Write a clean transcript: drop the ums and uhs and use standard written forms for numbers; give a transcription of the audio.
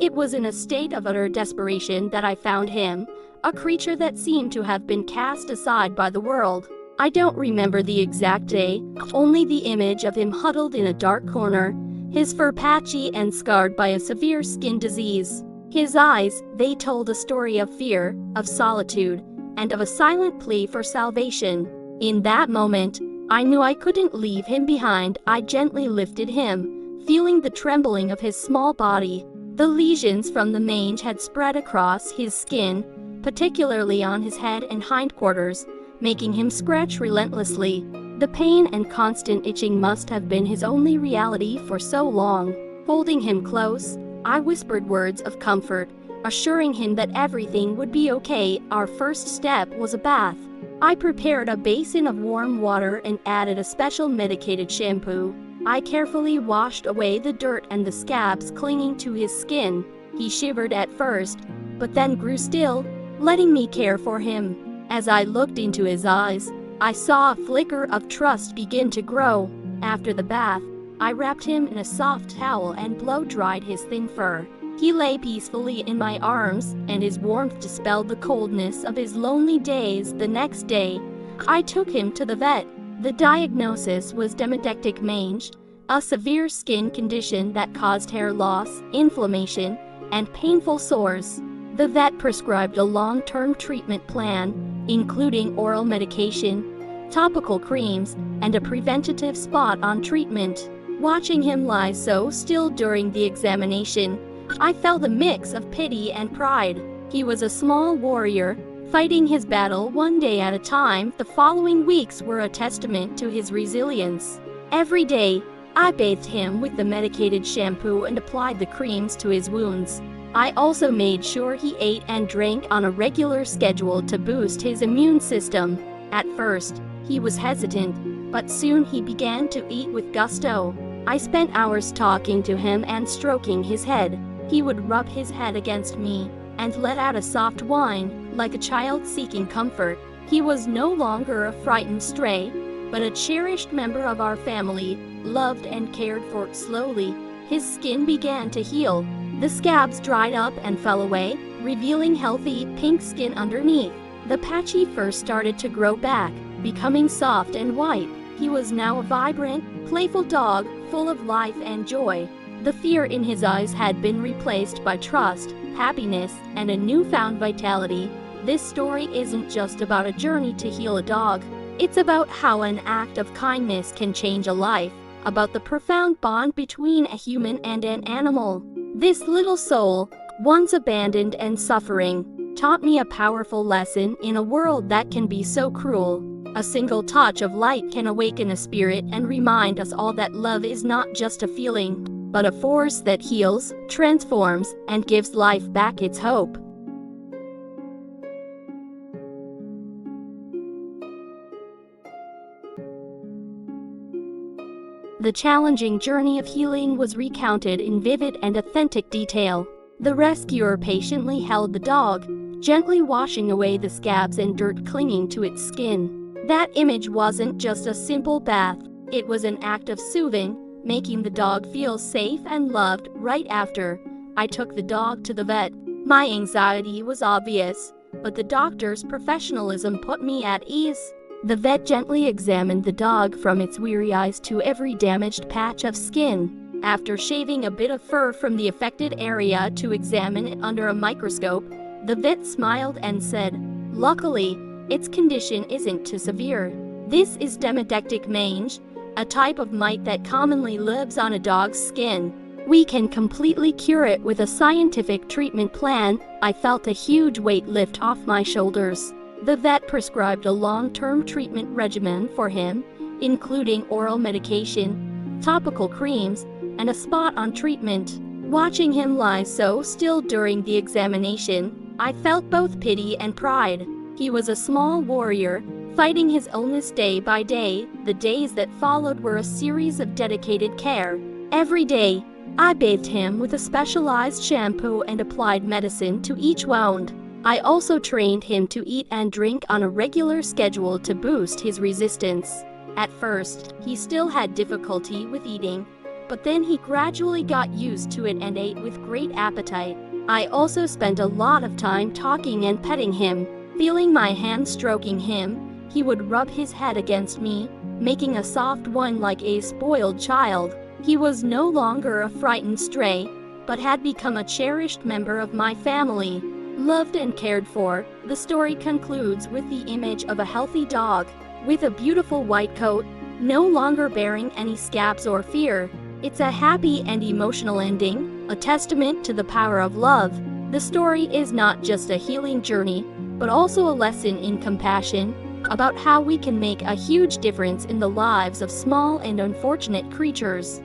It was in a state of utter desperation that I found him, a creature that seemed to have been cast aside by the world. I don't remember the exact day, only the image of him huddled in a dark corner, his fur patchy and scarred by a severe skin disease. His eyes, they told a story of fear, of solitude, and of a silent plea for salvation. In that moment, I knew I couldn't leave him behind. I gently lifted him, feeling the trembling of his small body. The lesions from the mange had spread across his skin, particularly on his head and hindquarters, making him scratch relentlessly. The pain and constant itching must have been his only reality for so long. Holding him close, I whispered words of comfort, assuring him that everything would be okay. Our first step was a bath. I prepared a basin of warm water and added a special medicated shampoo. I carefully washed away the dirt and the scabs clinging to his skin. He shivered at first, but then grew still, letting me care for him. As I looked into his eyes, I saw a flicker of trust begin to grow. After the bath, I wrapped him in a soft towel and blow-dried his thin fur. He lay peacefully in my arms, and his warmth dispelled the coldness of his lonely days. The next day, I took him to the vet. The diagnosis was Demodectic Mange, a severe skin condition that caused hair loss, inflammation, and painful sores. The vet prescribed a long-term treatment plan, including oral medication, topical creams, and a preventative spot-on treatment. Watching him lie so still during the examination, I felt a mix of pity and pride. He was a small warrior, fighting his battle one day at a time. The following weeks were a testament to his resilience. Every day, I bathed him with the medicated shampoo and applied the creams to his wounds. I also made sure he ate and drank on a regular schedule to boost his immune system. At first, he was hesitant, but soon he began to eat with gusto. I spent hours talking to him and stroking his head. He would rub his head against me and let out a soft whine, like a child seeking comfort. He was no longer a frightened stray, but a cherished member of our family, loved and cared for. Slowly, his skin began to heal. The scabs dried up and fell away, revealing healthy, pink skin underneath. The patchy fur started to grow back, becoming soft and white. He was now a vibrant, playful dog, full of life and joy. The fear in his eyes had been replaced by trust, happiness, and a newfound vitality. This story isn't just about a journey to heal a dog. It's about how an act of kindness can change a life, about the profound bond between a human and an animal. This little soul, once abandoned and suffering, taught me a powerful lesson in a world that can be so cruel. A single touch of light can awaken a spirit and remind us all that love is not just a feeling, but a force that heals, transforms, and gives life back its hope. The challenging journey of healing was recounted in vivid and authentic detail. The rescuer patiently held the dog, gently washing away the scabs and dirt clinging to its skin. That image wasn't just a simple bath, it was an act of soothing, making the dog feel safe and loved. Right after, I took the dog to the vet. My anxiety was obvious, but the doctor's professionalism put me at ease. The vet gently examined the dog from its weary eyes to every damaged patch of skin. After shaving a bit of fur from the affected area to examine it under a microscope, the vet smiled and said, "Luckily, its condition isn't too severe. This is Demodectic Mange, a type of mite that commonly lives on a dog's skin. We can completely cure it with a scientific treatment plan." I felt a huge weight lift off my shoulders. The vet prescribed a long-term treatment regimen for him, including oral medication, topical creams, and a spot-on treatment. Watching him lie so still during the examination, I felt both pity and pride. He was a small warrior, fighting his illness day by day. The days that followed were a series of dedicated care. Every day, I bathed him with a specialized shampoo and applied medicine to each wound. I also trained him to eat and drink on a regular schedule to boost his resistance. At first, he still had difficulty with eating, but then he gradually got used to it and ate with great appetite. I also spent a lot of time talking and petting him, feeling my hand stroking him. He would rub his head against me, making a soft whine like a spoiled child. He was no longer a frightened stray, but had become a cherished member of my family, loved and cared for. The story concludes with the image of a healthy dog, with a beautiful white coat, no longer bearing any scabs or fear. It's a happy and emotional ending, a testament to the power of love. The story is not just a healing journey, but also a lesson in compassion, about how we can make a huge difference in the lives of small and unfortunate creatures.